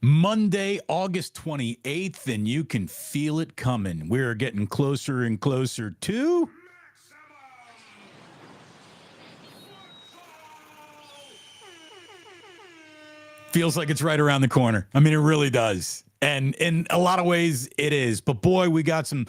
Monday, August 28th, and you can feel it coming. We're getting closer and closer to feels like it's right around the corner. I mean, it really does. And in a lot of ways, it is. But boy, we got some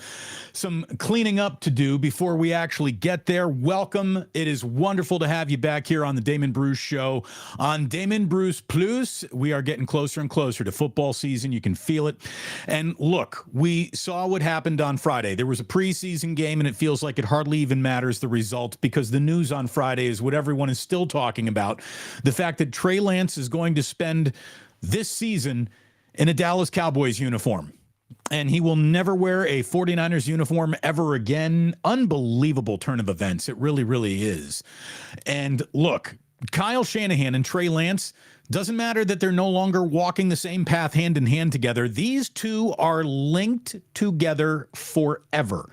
cleaning up to do before we actually get there. Welcome. It is wonderful to have you back here on the Damon Bruce Show. On Damon Bruce Plus, we are getting closer and closer to football season. You can feel it. And look, we saw what happened on Friday. There was a preseason game, and it feels like it hardly even matters the result because the news on Friday is what everyone is still talking about. The fact that Trey Lance is going to spend this season in a Dallas Cowboys uniform, and he will never wear a 49ers uniform ever again. Unbelievable turn of events. It really, really is. And look, Kyle Shanahan and Trey Lance, doesn't matter that they're no longer walking the same path hand in hand together. These two are linked together forever.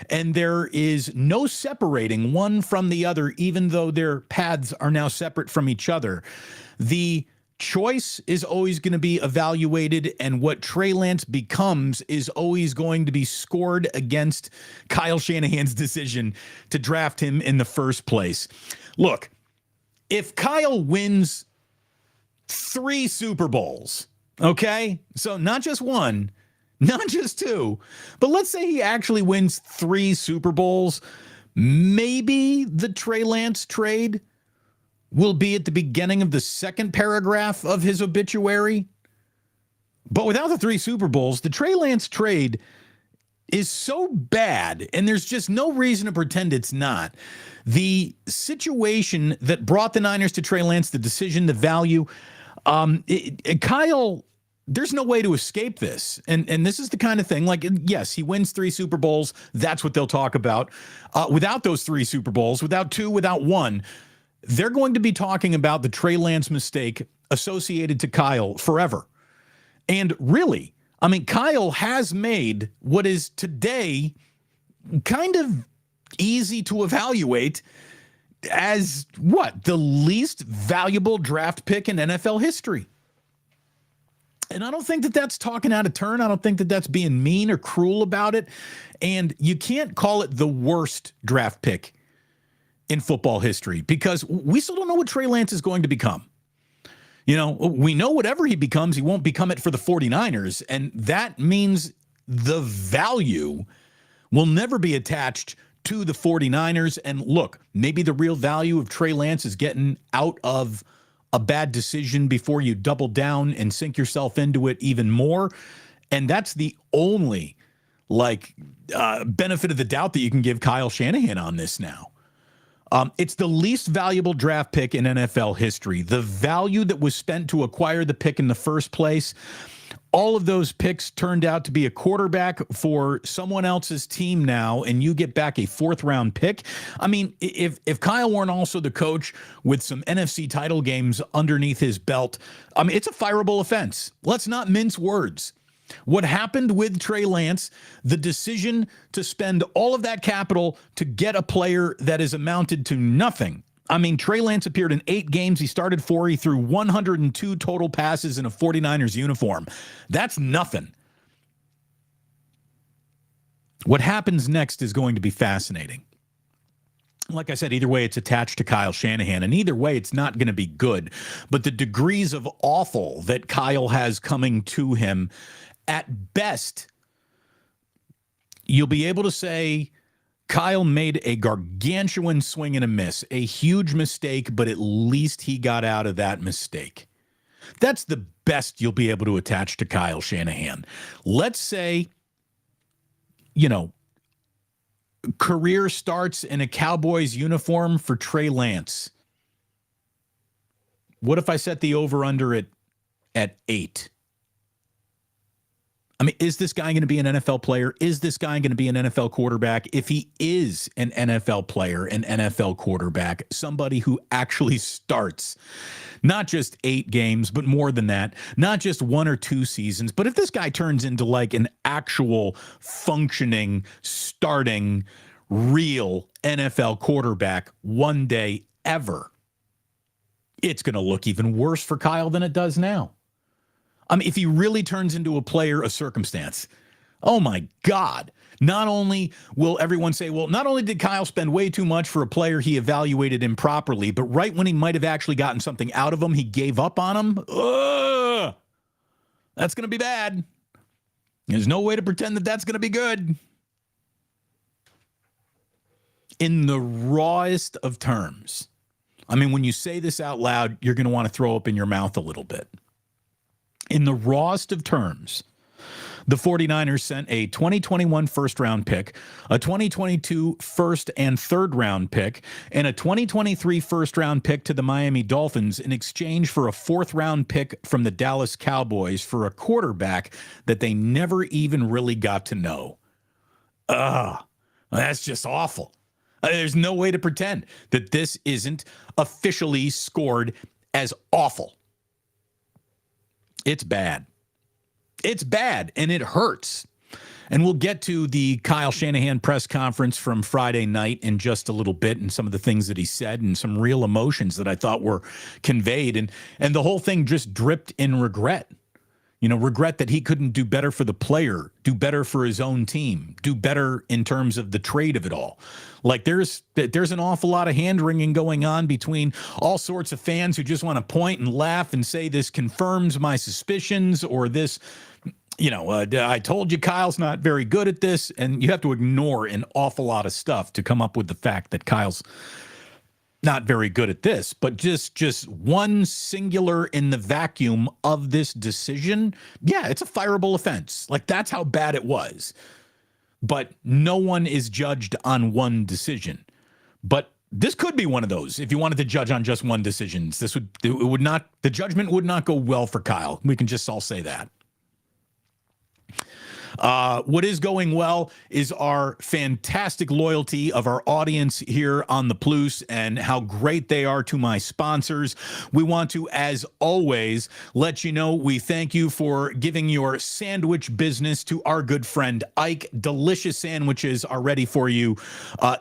And there is no separating one from the other, even though their paths are now separate from each other. The choice is always going to be evaluated, and what Trey Lance becomes is always going to be scored against Kyle Shanahan's decision to draft him in the first place. Look, if Kyle wins 3 Super Bowls, okay, so not just one, not just 2, but let's say he actually wins 3 Super Bowls, maybe the Trey Lance trade will be at the beginning of the second paragraph of his obituary. But without the 3 Super Bowls, the Trey Lance trade is so bad, and there's just no reason to pretend it's not. The situation that brought the Niners to Trey Lance, the decision, the value, Kyle, there's no way to escape this. And this is the kind of thing, like, yes, he wins 3 Super Bowls. That's what they'll talk about. Without those 3 Super Bowls, without 2, without 1, they're going to be talking about the Trey Lance mistake associated to Kyle forever. And really, I mean, Kyle has made what is today kind of easy to evaluate as what? The least valuable draft pick in NFL history. And I don't think that that's talking out of turn. I don't think that that's being mean or cruel about it. And you can't call it the worst draft pick in football history because we still don't know what Trey Lance is going to become. You know, we know whatever he becomes, he won't become it for the 49ers. And that means the value will never be attached to the 49ers. And look, maybe the real value of Trey Lance is getting out of a bad decision before you double down and sink yourself into it even more. And that's the only benefit of the doubt that you can give Kyle Shanahan on this now. It's the least valuable draft pick in NFL history. The value that was spent to acquire the pick in the first place, all of those picks turned out to be a quarterback for someone else's team now, and you get back a 4th-round pick. I mean, if Kyle weren't also the coach with some NFC title games underneath his belt, I mean, it's a fireable offense. Let's not mince words. What happened with Trey Lance, the decision to spend all of that capital to get a player that is amounted to nothing. I mean, Trey Lance appeared in 8 games. He started 4. He threw 102 total passes in a 49ers uniform. That's nothing. What happens next is going to be fascinating. Like I said, either way, it's attached to Kyle Shanahan, and either way, it's not going to be good. But the degrees of awful that Kyle has coming to him, at best, you'll be able to say Kyle made a gargantuan swing and a miss, a huge mistake, but at least he got out of that mistake. That's the best you'll be able to attach to Kyle Shanahan. Let's say, career starts in a Cowboys uniform for Trey Lance. What if I set the over-under at 8? I mean, is this guy going to be an NFL player? Is this guy going to be an NFL quarterback? If he is an NFL player, an NFL quarterback, somebody who actually starts not just 8 games, but more than that, not just 1 or 2 seasons, but if this guy turns into like an actual functioning, starting, real NFL quarterback one day ever, it's going to look even worse for Kyle than it does now. I mean, if he really turns into a player of circumstance, oh my God. Not only will everyone say, well, not only did Kyle spend way too much for a player he evaluated improperly, but right when he might have actually gotten something out of him, he gave up on him. Ugh, that's going to be bad. There's no way to pretend that that's going to be good. In the rawest of terms, I mean, when you say this out loud, you're going to want to throw up in your mouth a little bit. In the rawest of terms, the 49ers sent a 2021 first-round pick, a 2022 first and third-round pick, and a 2023 first-round pick to the Miami Dolphins in exchange for a fourth-round pick from the Dallas Cowboys for a quarterback that they never even really got to know. That's just awful. There's no way to pretend that this isn't officially scored as awful. It's bad. It's bad, and it hurts. And we'll get to the Kyle Shanahan press conference from Friday night in just a little bit and some of the things that he said and some real emotions that I thought were conveyed. And the whole thing just dripped in regret. You know, regret that he couldn't do better for the player, do better for his own team, do better in terms of the trade of it all. Like there's an awful lot of hand-wringing going on between all sorts of fans who just want to point and laugh and say this confirms my suspicions or this, you know, I told you Kyle's not very good at this. And you have to ignore an awful lot of stuff to come up with the fact that Kyle's not very good at this, but just one singular in the vacuum of this decision. Yeah, it's a fireable offense. Like that's how bad it was. But no one is judged on one decision. But this could be one of those. If you wanted to judge on just one decision, the judgment would not go well for Kyle. We can just all say that. What is going well is our fantastic loyalty of our audience here on the Plus and how great they are to my sponsors. We want to, as always, let you know we thank you for giving your sandwich business to our good friend Ike. Delicious sandwiches are ready for you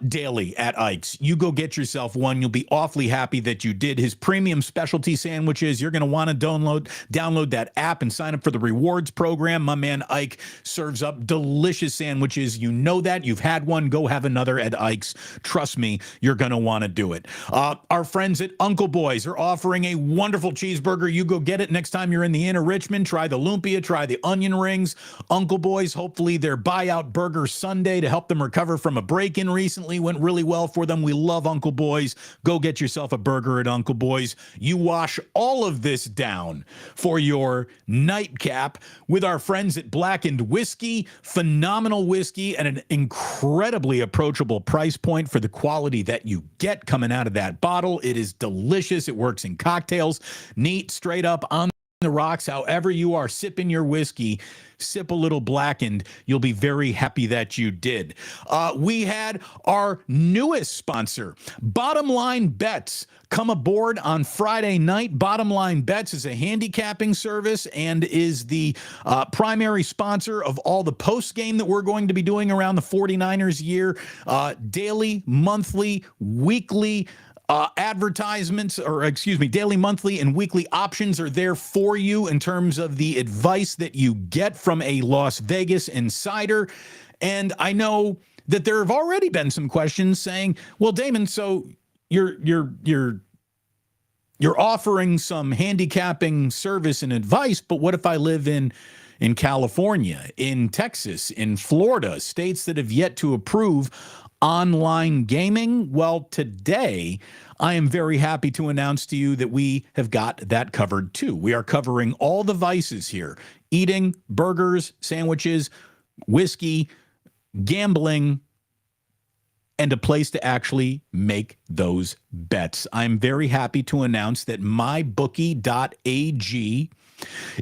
daily at Ike's. You go get yourself one. You'll be awfully happy that you did. His premium specialty sandwiches, you're going to want to download that app and sign up for the rewards program. My man Ike serves up delicious sandwiches. You know that. You've had one. Go have another at Ike's. Trust me, you're going to want to do it. Our friends at Uncle Boys are offering a wonderful cheeseburger. You go get it next time you're in the Inner Richmond. Try the lumpia. Try the onion rings. Uncle Boys, hopefully their buyout burger Sunday to help them recover from a break-in recently went really well for them. We love Uncle Boys. Go get yourself a burger at Uncle Boys. You wash all of this down for your nightcap with our friends at Blackened Whiskey. Phenomenal whiskey at an incredibly approachable price point for the quality that you get coming out of that bottle. It is delicious. It works in cocktails, neat, straight up on the rocks. However you are sipping your whiskey, sip a little Blackened. You'll be very happy that you did. We had our newest sponsor, Bottom Line Bets, come aboard on Friday night. Bottom Line Bets is a handicapping service and is the primary sponsor of all the post game that we're going to be doing around the 49ers year. Daily, monthly, weekly advertisements, or excuse me, daily, monthly, and weekly options are there for you in terms of the advice that you get from a Las Vegas insider. And I know that there have already been some questions saying, well, Damon, so you're offering some handicapping service and advice, but what if I live in California, in Texas, in Florida, states that have yet to approve online gaming? Well, today I am very happy to announce to you that we have got that covered too. We are covering all the vices here: eating, burgers, sandwiches, whiskey, gambling, and a place to actually make those bets. I'm very happy to announce that mybookie.ag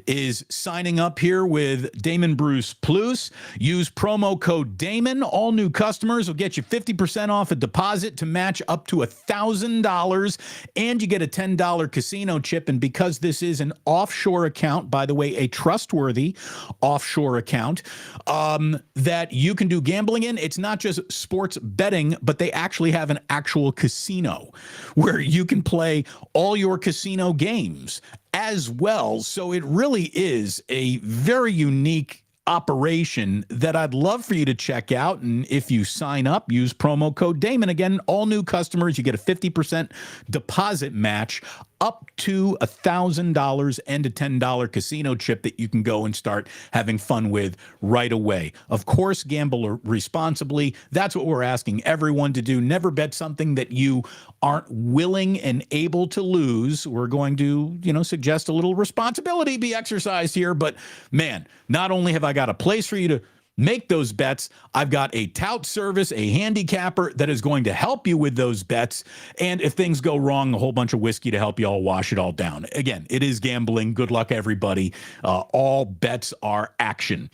is signing up here with Damon Bruce Plus. Use promo code Damon. All new customers will get you 50% off a deposit to match up to $1,000, and you get a $10 casino chip. And because this is an offshore account, by the way, a trustworthy offshore account that you can do gambling in, it's not just sports betting, but they actually have an actual casino where you can play all your casino games as well. So it really is a very unique operation that I'd love for you to check out. And if you sign up, use promo code Damon. Again, all new customers, you get a 50% deposit match up to $1,000 and a $10 casino chip that you can go and start having fun with right away. Of course, gamble responsibly. That's what we're asking everyone to do. Never bet something that you aren't willing and able to lose. We're going to, suggest a little responsibility be exercised here. But man, not only have I got a place for you to make those bets, I've got a tout service, a handicapper that is going to help you with those bets. And if things go wrong, a whole bunch of whiskey to help you all wash it all down. Again, it is gambling. Good luck, everybody. All bets are action.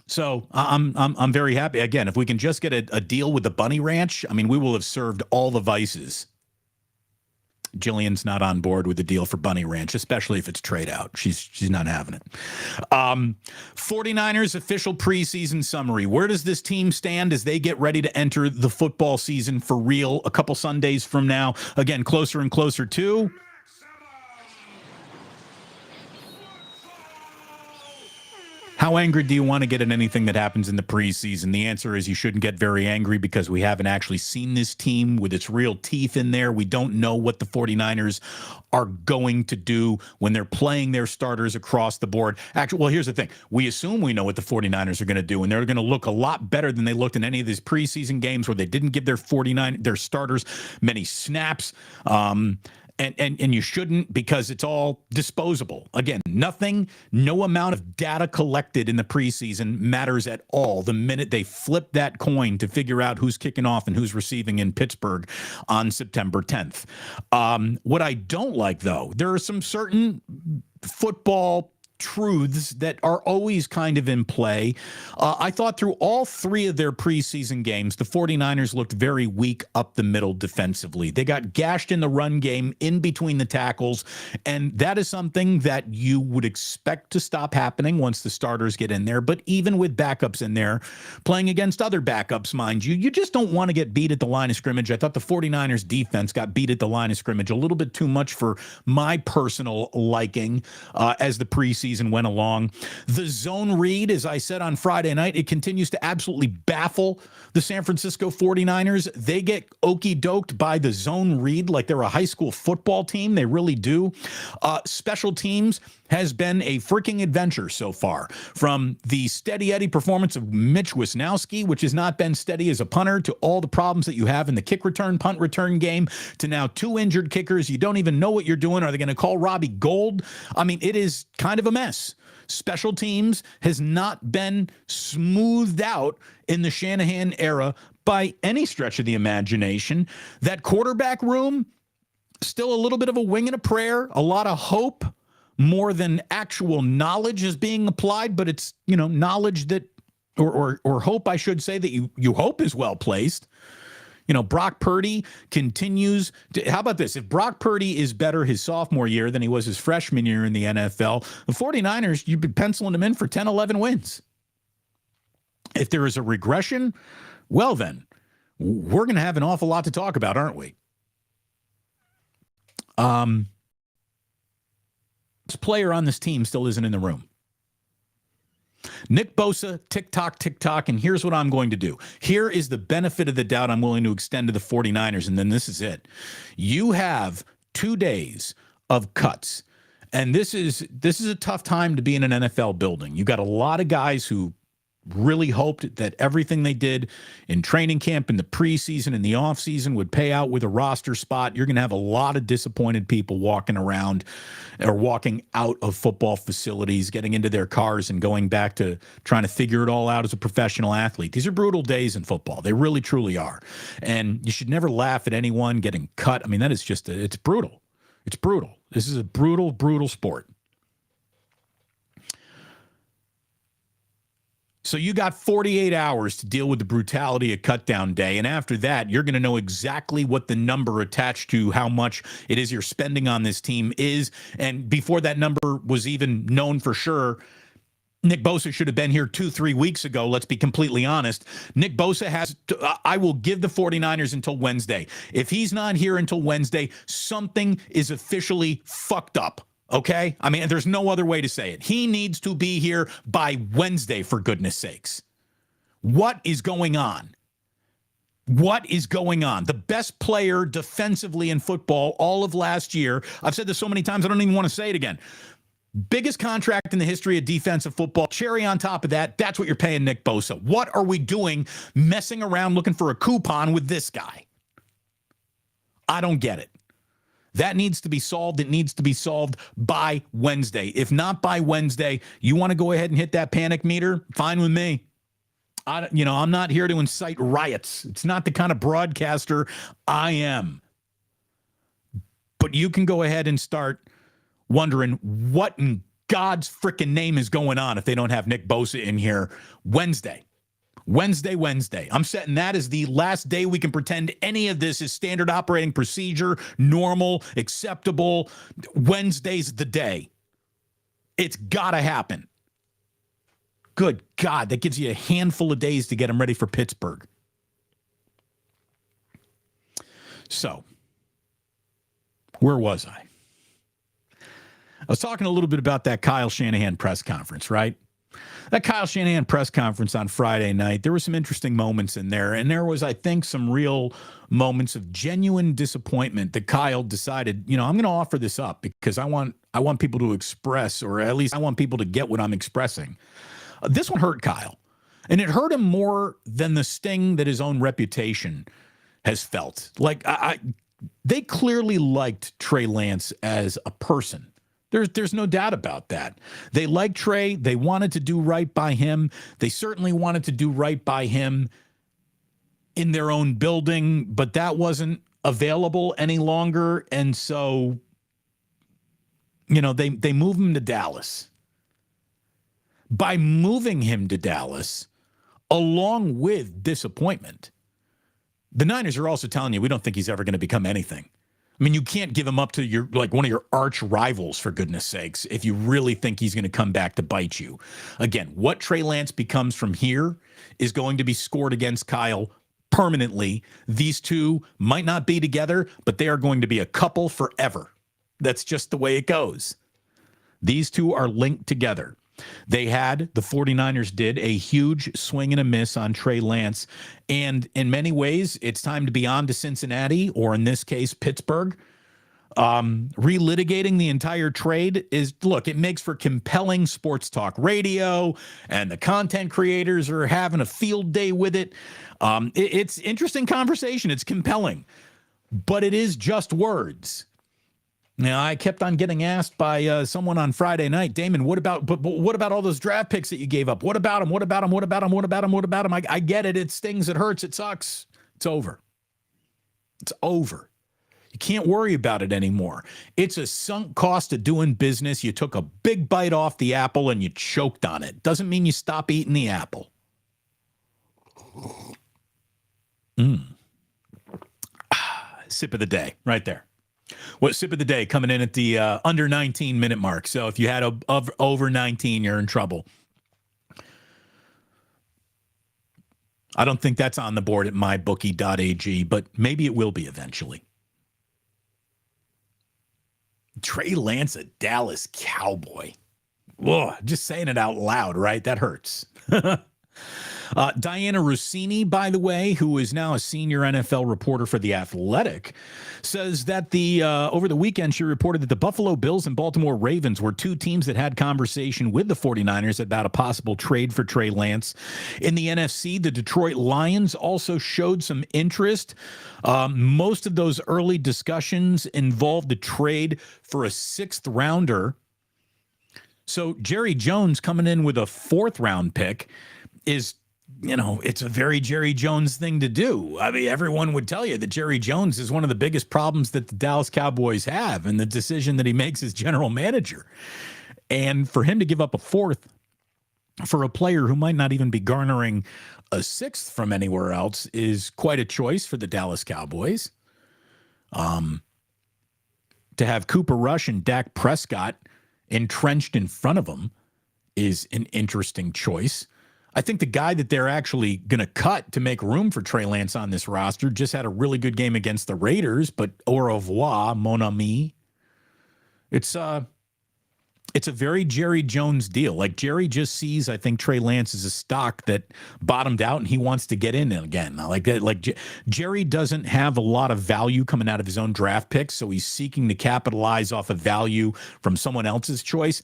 So I'm very happy. Again, if we can just get a deal with the Bunny Ranch, I mean, we will have served all the vices. Jillian's not on board with the deal for Bunny Ranch, especially if it's trade out. She's not having it. 49ers official preseason summary. Where does this team stand as they get ready to enter the football season for real a couple Sundays from now? Again, closer and closer to... How angry do you want to get at anything that happens in the preseason? The answer is you shouldn't get very angry because we haven't actually seen this team with its real teeth in there. We don't know what the 49ers are going to do when they're playing their starters across the board. Actually, well, here's the thing. We assume we know what the 49ers are going to do, and they're going to look a lot better than they looked in any of these preseason games where they didn't give their starters many snaps. And you shouldn't, because it's all disposable. Again, no amount of data collected in the preseason matters at all the minute they flip that coin to figure out who's kicking off and who's receiving in Pittsburgh on September 10th. What I don't like, though, there are some certain football truths that are always kind of in play. I thought through all three of their preseason games, the 49ers looked very weak up the middle defensively. They got gashed in the run game in between the tackles, and that is something that you would expect to stop happening once the starters get in there. But even with backups in there, playing against other backups, mind you, you just don't want to get beat at the line of scrimmage. I thought the 49ers defense got beat at the line of scrimmage a little bit too much for my personal liking as the preseason went along. The zone read, as I said on Friday night, it continues to absolutely baffle the San Francisco 49ers. They get okey-doked by the zone read like they're a high school football team. They really do. Special teams has been a freaking adventure so far. From the steady Eddie performance of Mitch Wisnowski, which has not been steady as a punter, to all the problems that you have in the kick return, punt return game, to now 2 injured kickers. You don't even know what you're doing. Are they going to call Robbie Gould? I mean, it is kind of a mess. Special teams has not been smoothed out in the Shanahan era by any stretch of the imagination. That quarterback room, still a little bit of a wing and a prayer, a lot of hope, more than actual knowledge is being applied, but it's, knowledge that, or hope, I should say, that you hope is well placed. Brock Purdy continues to, how about this? If Brock Purdy is better his sophomore year than he was his freshman year in the NFL, the 49ers, you've been penciling them in for 10, 11 wins. If there is a regression, well then, we're going to have an awful lot to talk about, aren't we? This player on this team still isn't in the room. Nick Bosa, tick-tock, and here's what I'm going to do. Here is the benefit of the doubt I'm willing to extend to the 49ers, and then this is it. You have 2 days of cuts, and this is a tough time to be in an NFL building. You got a lot of guys who really hoped that everything they did in training camp, in the preseason, in the offseason would pay out with a roster spot. You're going to have a lot of disappointed people walking around or walking out of football facilities, getting into their cars and going back to trying to figure it all out as a professional athlete. These are brutal days in football. They really, truly are. And you should never laugh at anyone getting cut. I mean, that is just, it's brutal. It's brutal. This is a brutal, brutal sport. So you got 48 hours to deal with the brutality of cutdown day. And after that, you're going to know exactly what the number attached to how much it is you're spending on this team is. And before that number was even known for sure, Nick Bosa should have been here 2-3 weeks ago. Let's be completely honest. Nick Bosa I will give the 49ers until Wednesday. If he's not here until Wednesday, something is officially fucked up. Okay? I mean, there's no other way to say it. He needs to be here by Wednesday, for goodness sakes. What is going on? What is going on? The best player defensively in football all of last year. I've said this so many times, I don't even want to say it again. Biggest contract in the history of defensive football. Cherry on top of that, that's what you're paying Nick Bosa. What are we doing messing around looking for a coupon with this guy? I don't get it. That needs to be solved. It needs to be solved by Wednesday. If not by Wednesday, you want to go ahead and hit that panic meter? Fine with me. I'm not here to incite riots. It's not the kind of broadcaster I am. But you can go ahead and start wondering what in God's freaking name is going on if they don't have Nick Bosa in here Wednesday. I'm setting that as the last day we can pretend any of this is standard operating procedure, normal, acceptable. Wednesday's the day. It's got to happen. Good God, that gives you a handful of days to get them ready for Pittsburgh. So, where was I? I was talking a little bit about that Kyle Shanahan press conference, right? That Kyle Shanahan press conference on Friday night, there were some interesting moments in there. And there was, I think, some real moments of genuine disappointment that Kyle decided, I'm going to offer this up because I want people to express, or at least I want people to get what I'm expressing. This one hurt Kyle. And it hurt him more than the sting that his own reputation has felt. Like, they clearly liked Trey Lance as a person. There's no doubt about that. They liked Trey. They wanted to do right by him. They certainly wanted to do right by him in their own building, but that wasn't available any longer. And so, they move him to Dallas. By moving him to Dallas, along with disappointment, the Niners are also telling you, we don't think he's ever going to become anything. I mean, you can't give him up to one of your arch rivals, for goodness sakes, if you really think he's going to come back to bite you. Again, what Trey Lance becomes from here is going to be scored against Kyle permanently. These two might not be together, but they are going to be a couple forever. That's just the way it goes. These two are linked together. The 49ers did a huge swing and a miss on Trey Lance. And in many ways, it's time to be on to Cincinnati, or in this case, Pittsburgh. Relitigating the entire trade it makes for compelling sports talk radio, and the content creators are having a field day with it. It's interesting conversation. It's compelling, but it is just words. Now, I kept on getting asked by someone on Friday night, Damon, what about all those draft picks that you gave up? What about them? What about them? What about them? What about them? What about them? I get it. It stings. It hurts. It sucks. It's over. It's over. You can't worry about it anymore. It's a sunk cost of doing business. You took a big bite off the apple and you choked on it. Doesn't mean you stop eating the apple. Sip of the day right there. What sip of the day coming in at the under 19 minute mark. So if you had over 19, you're in trouble. I don't think that's on the board at mybookie.ag, but maybe it will be eventually. Trey Lance, a Dallas Cowboy. Whoa, just saying it out loud, right? That hurts. Diana Rossini, by the way, who is now a senior NFL reporter for The Athletic, says that over the weekend she reported that the Buffalo Bills and Baltimore Ravens were two teams that had conversation with the 49ers about a possible trade for Trey Lance. In the NFC, the Detroit Lions also showed some interest. Most of those early discussions involved the trade for a 6th rounder. So Jerry Jones coming in with a 4th round pick is, it's a very Jerry Jones thing to do. I mean, everyone would tell you that Jerry Jones is one of the biggest problems that the Dallas Cowboys have, and the decision that he makes as general manager. And for him to give up a 4th for a player who might not even be garnering a 6th from anywhere else is quite a choice for the Dallas Cowboys. To have Cooper Rush and Dak Prescott entrenched in front of him is an interesting choice. I think the guy that they're actually going to cut to make room for Trey Lance on this roster just had a really good game against the Raiders, but au revoir, mon ami. It's a very Jerry Jones deal. Like, Jerry just sees, I think, Trey Lance as a stock that bottomed out and he wants to get in again. Jerry doesn't have a lot of value coming out of his own draft picks, so he's seeking to capitalize off of value from someone else's choice.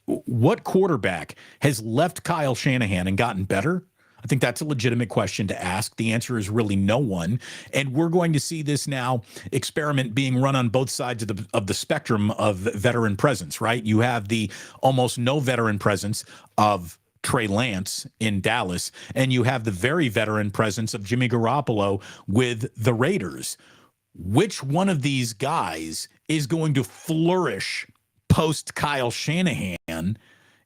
What quarterback has left Kyle Shanahan and gotten better? I think that's a legitimate question to ask. The answer is really no one. And we're going to see this now experiment being run on both sides of the spectrum of veteran presence, right? You have the almost no veteran presence of Trey Lance in Dallas, and you have the very veteran presence of Jimmy Garoppolo with the Raiders. Which one of these guys is going to flourish post Kyle Shanahan?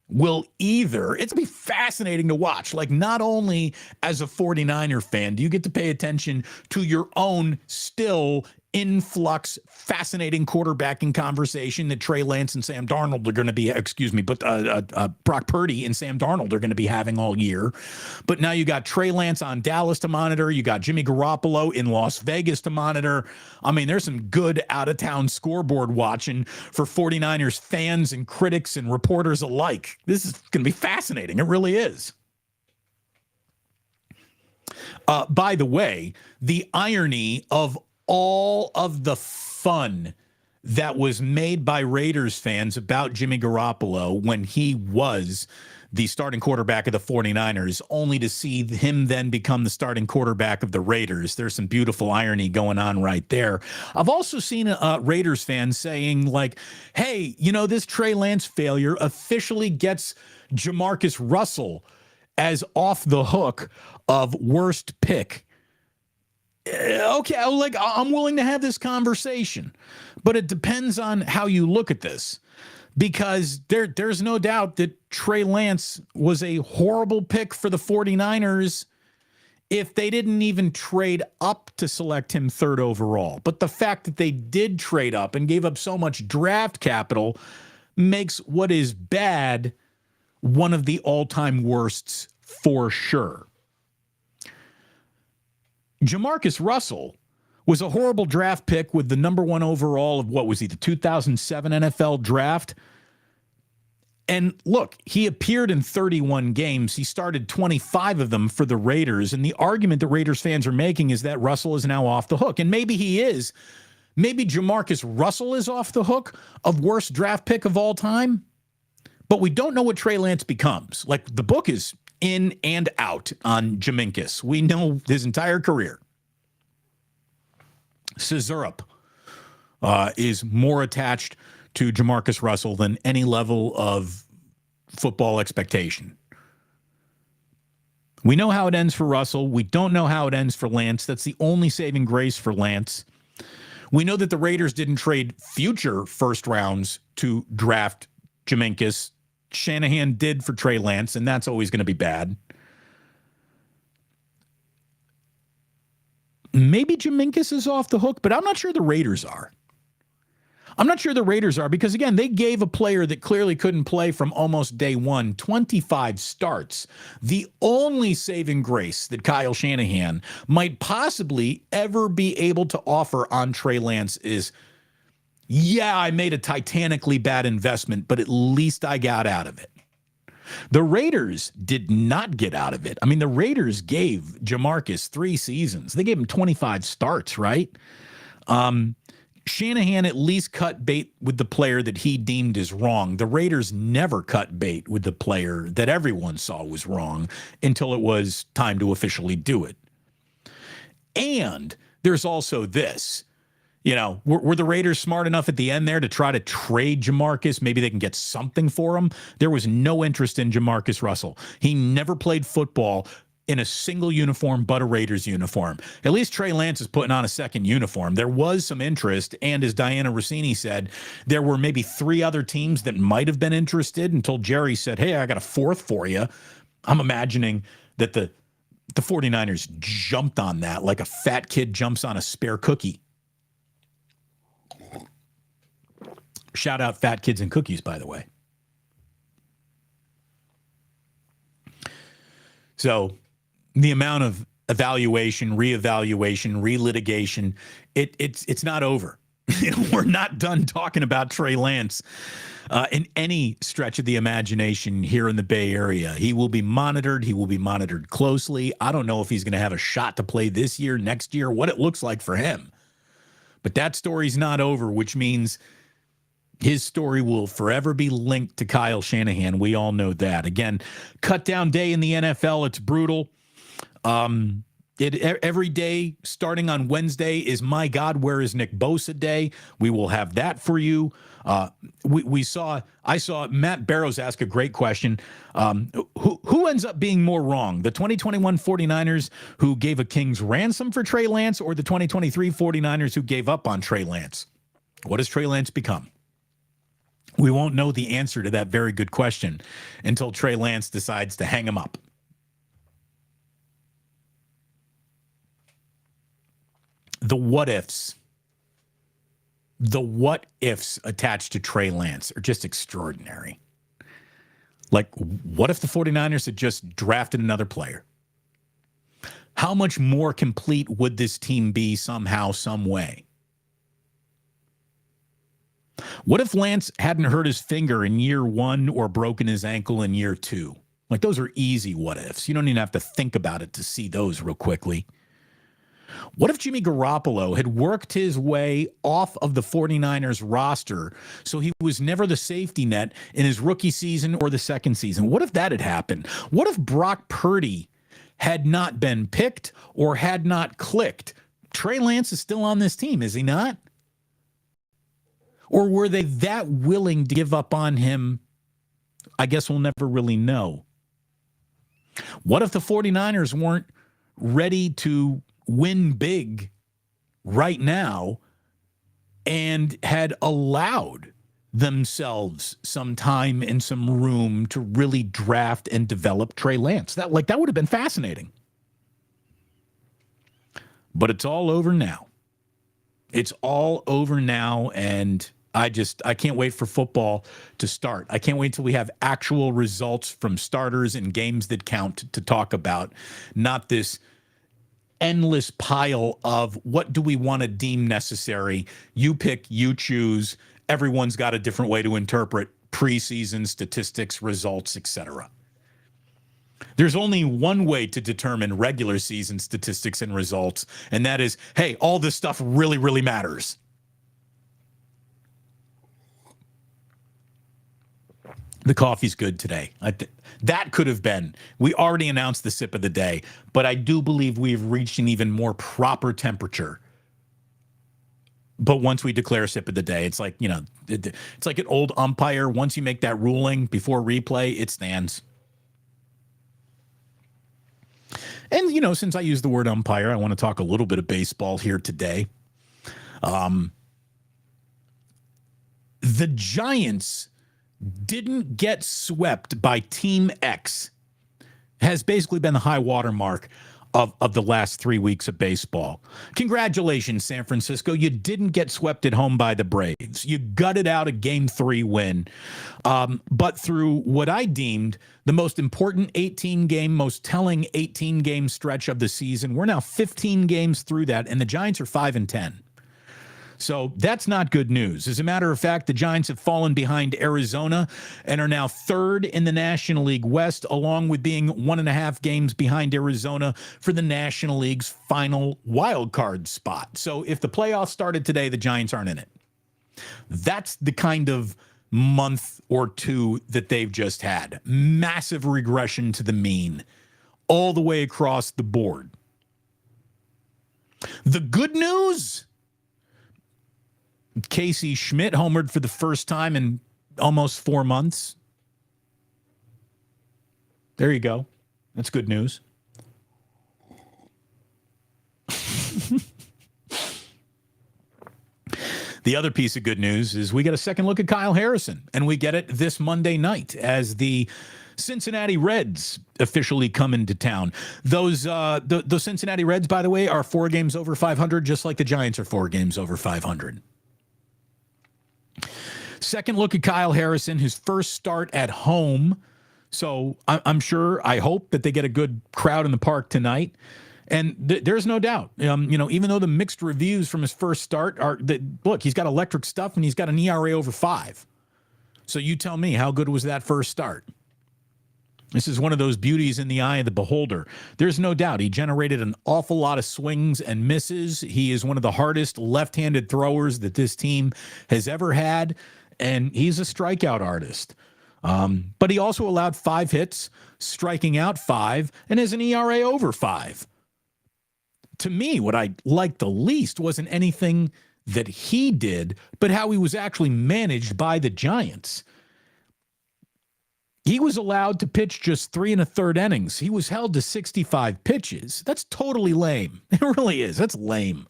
It's be fascinating to watch. Like, not only as a 49er fan do you get to pay attention to your own still influx, fascinating quarterbacking conversation that Trey Lance and Sam Darnold are going to be, Brock Purdy and Sam Darnold are going to be having all year. But now you got Trey Lance on Dallas to monitor. You got Jimmy Garoppolo in Las Vegas to monitor. I mean, there's some good out-of-town scoreboard watching for 49ers fans and critics and reporters alike. This is going to be fascinating. It really is. By the way, the irony of all of the fun that was made by Raiders fans about Jimmy Garoppolo when he was the starting quarterback of the 49ers, only to see him then become the starting quarterback of the Raiders. There's some beautiful irony going on right there. I've also seen Raiders fans saying, like, hey, this Trey Lance failure officially gets Jamarcus Russell as off the hook of worst pick. Okay, I'm willing to have this conversation, but it depends on how you look at this, because there's no doubt that Trey Lance was a horrible pick for the 49ers if they didn't even trade up to select him third overall. But the fact that they did trade up and gave up so much draft capital makes what is bad one of the all-time worsts for sure. Jamarcus Russell was a horrible draft pick with the number one overall of the 2007 NFL draft. And look, he appeared in 31 games. He started 25 of them for the Raiders. And the argument that Raiders fans are making is that Russell is now off the hook. And maybe he is. Maybe Jamarcus Russell is off the hook of worst draft pick of all time. But we don't know what Trey Lance becomes. Like, the book is in and out on Jaminkus. We know his entire career. Scissorup is more attached to Jamarcus Russell than any level of football expectation. We know how it ends for Russell. We don't know how it ends for Lance. That's the only saving grace for Lance. We know that the Raiders didn't trade future first rounds to draft Jaminkus. Shanahan did for Trey Lance, and that's always going to be bad. Maybe Jaminkus is off the hook, but I'm not sure the Raiders are. Because, again, they gave a player that clearly couldn't play from almost day one 25 starts. The only saving grace that Kyle Shanahan might possibly ever be able to offer on Trey Lance is, yeah, I made a titanically bad investment, but at least I got out of it. The Raiders did not get out of it. I mean, the Raiders gave Jamarcus 3 seasons. They gave him 25 starts, right? Shanahan at least cut bait with the player that he deemed as wrong. The Raiders never cut bait with the player that everyone saw was wrong until it was time to officially do it. And there's also this. Were the Raiders smart enough at the end there to try to trade Jamarcus? Maybe they can get something for him. There was no interest in Jamarcus Russell. He never played football in a single uniform but a Raiders uniform. At least Trey Lance is putting on a second uniform. There was some interest, and as Diana Rossini said, there were maybe 3 other teams that might have been interested until Jerry said, hey, I got a 4th for you. I'm imagining that the 49ers jumped on that like a fat kid jumps on a spare cookie. Shout out Fat Kids and Cookies, by the way. So the amount of evaluation, reevaluation, relitigation, it's not over. We're not done talking about Trey Lance in any stretch of the imagination here in the Bay Area. He will be monitored. He will be monitored closely. I don't know if he's going to have a shot to play this year, next year, what it looks like for him. But that story's not over, which means his story will forever be linked to Kyle Shanahan. We all know that. Again, cut down day in the NFL. It's brutal. Every day starting on Wednesday is My God, Where is Nick Bosa Day. We will have that for you. I saw Matt Barrows ask a great question. Who ends up being more wrong? The 2021 49ers who gave a king's ransom for Trey Lance, or the 2023 49ers who gave up on Trey Lance? What does Trey Lance become? We won't know the answer to that very good question until Trey Lance decides to hang him up. The what-ifs attached to Trey Lance are just extraordinary. Like, what if the 49ers had just drafted another player? How much more complete would this team be somehow, some way? What if Lance hadn't hurt his finger in year 1 or broken his ankle in year 2? Like, those are easy what-ifs. You don't even have to think about it to see those real quickly. What if Jimmy Garoppolo had worked his way off of the 49ers roster so he was never the safety net in his rookie season or the second season? What if that had happened? What if Brock Purdy had not been picked or had not clicked? Trey Lance is still on this team, is he not? Or were they that willing to give up on him? I guess we'll never really know. What if the 49ers weren't ready to win big right now and had allowed themselves some time and some room to really draft and develop Trey Lance? That would have been fascinating. But it's all over now. It's all over now, and I can't wait for football to start. I can't wait till we have actual results from starters and games that count to talk about, not this endless pile of what do we want to deem necessary. You pick, you choose. Everyone's got a different way to interpret preseason statistics, results, etc. There's only one way to determine regular season statistics and results, and that is, hey, all this stuff really, really matters. The coffee's good today. That could have been. We already announced the sip of the day, but I do believe we've reached an even more proper temperature. But once we declare sip of the day, it's like, it's like an old umpire. Once you make that ruling before replay, it stands. And, since I use the word umpire, I want to talk a little bit of baseball here today. The Giants didn't get swept by Team X has basically been the high water mark of the last 3 weeks of baseball. Congratulations, San Francisco. You didn't get swept at home by the Braves. You gutted out a Game 3 win. But through what I deemed the most important 18-game, most telling 18-game stretch of the season, we're now 15 games through that, and the Giants are 5-10. So that's not good news. As a matter of fact, the Giants have fallen behind Arizona and are now third in the National League West, along with being 1.5 games behind Arizona for the National League's final wild card spot. So if the playoffs started today, the Giants aren't in it. That's the kind of month or two that they've just had. Massive regression to the mean all the way across the board. The good news: Casey Schmidt homered for the first time in almost 4 months. There you go. That's good news. The other piece of good news is we get a second look at Kyle Harrison, and we get it this Monday night as the Cincinnati Reds officially come into town. Those Cincinnati Reds, by the way, are 4 games over 500, just like the Giants are 4 games over 500. Second look at Kyle Harrison, his first start at home So I'm sure, I hope that they get a good crowd in the park tonight. And there's no doubt, even though the mixed reviews from his first start are that, look, he's got electric stuff and he's got an ERA over 5. So you tell me, how good was that first start? This is one of those beauties in the eye of the beholder. There's no doubt he generated an awful lot of swings and misses. He is one of the hardest left-handed throwers that this team has ever had, and he's a strikeout artist. But he also allowed 5 hits, striking out 5, and has an ERA over 5. To me, what I liked the least wasn't anything that he did, but how he was actually managed by the Giants. He was allowed to pitch just 3 1/3 innings. He was held to 65 pitches. That's totally lame. It really is. That's lame.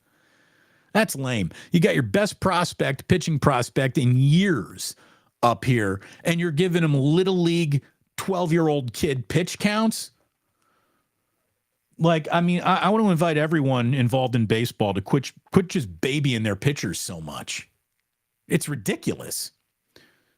That's lame. You got your best prospect, pitching prospect in years up here, and you're giving him little league 12-year-old kid pitch counts. Like, I mean, I want to invite everyone involved in baseball to quit just babying their pitchers so much. It's ridiculous.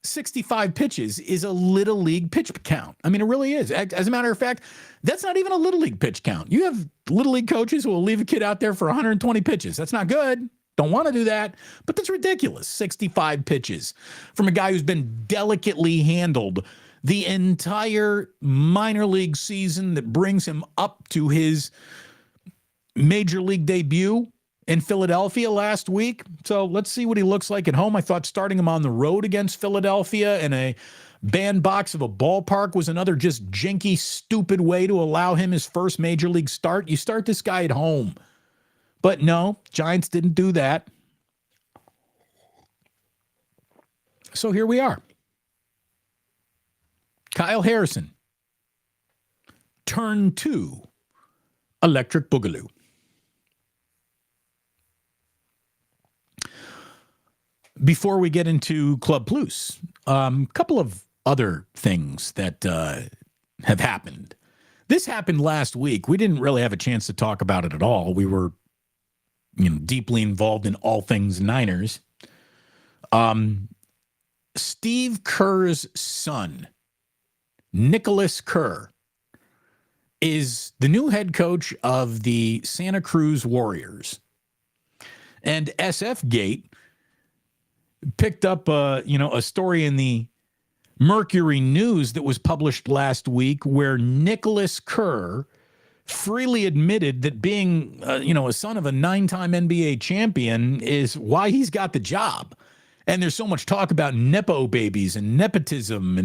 65 pitches is a little league pitch count. I mean, it really is. As a matter of fact, that's not even a little league pitch count. You have little league coaches who will leave a kid out there for 120 pitches. That's not good. Don't want to do that, but that's ridiculous. 65 pitches from a guy who's been delicately handled the entire minor league season that brings him up to his major league debut in Philadelphia last week. So let's see what he looks like at home. I thought starting him on the road against Philadelphia in a bandbox of a ballpark was another just jinky, stupid way to allow him his first major league start. You start this guy at home. But no, Giants didn't do that. So here we are. Kyle Harrison, turn 2, Electric Boogaloo. Before we get into Club Plus, a couple of other things that have happened. This happened last week. We didn't really have a chance to talk about it at all. We were, deeply involved in all things Niners. Steve Kerr's son, Nicholas Kerr, is the new head coach of the Santa Cruz Warriors. And SF Gate picked up a story in the Mercury News that was published last week where Nicholas Kerr freely admitted that being a son of a 9-time NBA champion is why he's got the job. And there's so much talk about nepo babies and nepotism,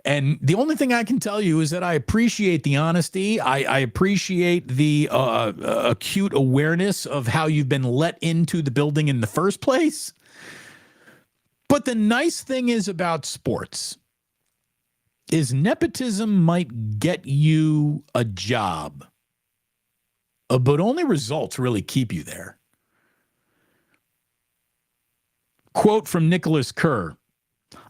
and the only thing I can tell you is that I appreciate the honesty. I appreciate the acute awareness of how you've been let into the building in the first place. But the nice thing is about sports is nepotism might get you a job, but only results really keep you there. Quote from Nicholas Kerr: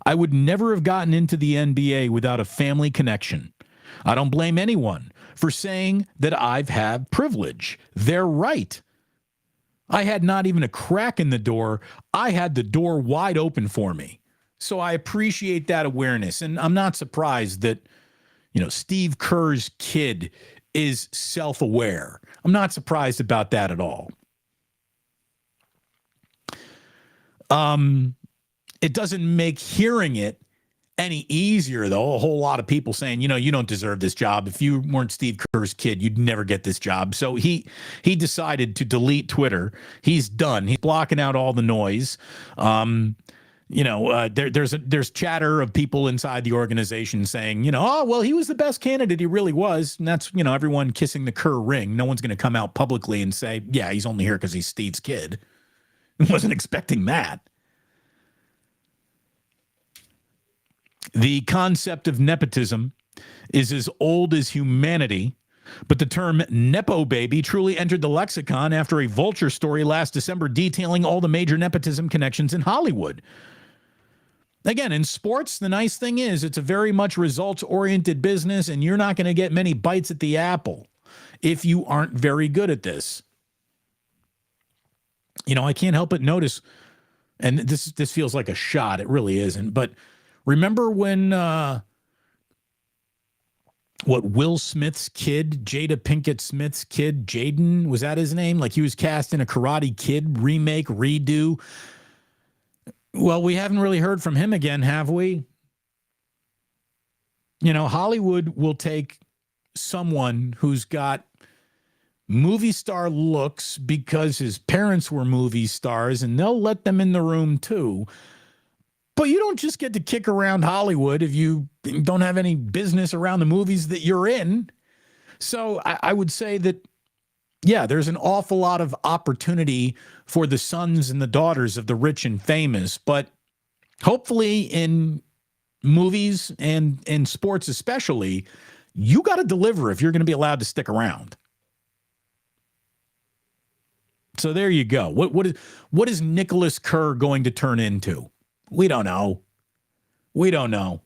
"I would never have gotten into the NBA without a family connection. I don't blame anyone for saying that I've had privilege. They're right. I had not even a crack in the door. I had the door wide open for me." So I appreciate that awareness. And I'm not surprised that, Steve Kerr's kid is self-aware. I'm not surprised about that at all. It doesn't make hearing it any easier, though. A whole lot of people saying, you don't deserve this job. If you weren't Steve Kerr's kid, you'd never get this job. So he decided to delete Twitter. He's done. He's blocking out all the noise. There's chatter of people inside the organization saying, he was the best candidate. He really was. And that's, everyone kissing the Kerr ring. No one's going to come out publicly and say, yeah, he's only here because he's Steve's kid. Wasn't expecting that. The concept of nepotism is as old as humanity, but the term nepo baby truly entered the lexicon after a Vulture story last December detailing all the major nepotism connections in Hollywood. Again, in sports, the nice thing is it's a very much results-oriented business, and you're not going to get many bites at the apple if you aren't very good at this. I can't help but notice, and this feels like a shot. It really isn't. But remember when Will Smith's kid, Jada Pinkett Smith's kid, Jaden, was that his name? Like he was cast in a Karate Kid remake, redo. Well, we haven't really heard from him again, have we? You know, Hollywood will take someone who's got movie star looks because his parents were movie stars, and they'll let them in the room too. But you don't just get to kick around Hollywood if you don't have any business around the movies that you're in. So I would say that, yeah, there's an awful lot of opportunity for the sons and the daughters of the rich and famous. But hopefully in movies and in sports especially, you got to deliver if you're going to be allowed to stick around. So there you go. What is Nicholas Kerr going to turn into? We don't know. We don't know.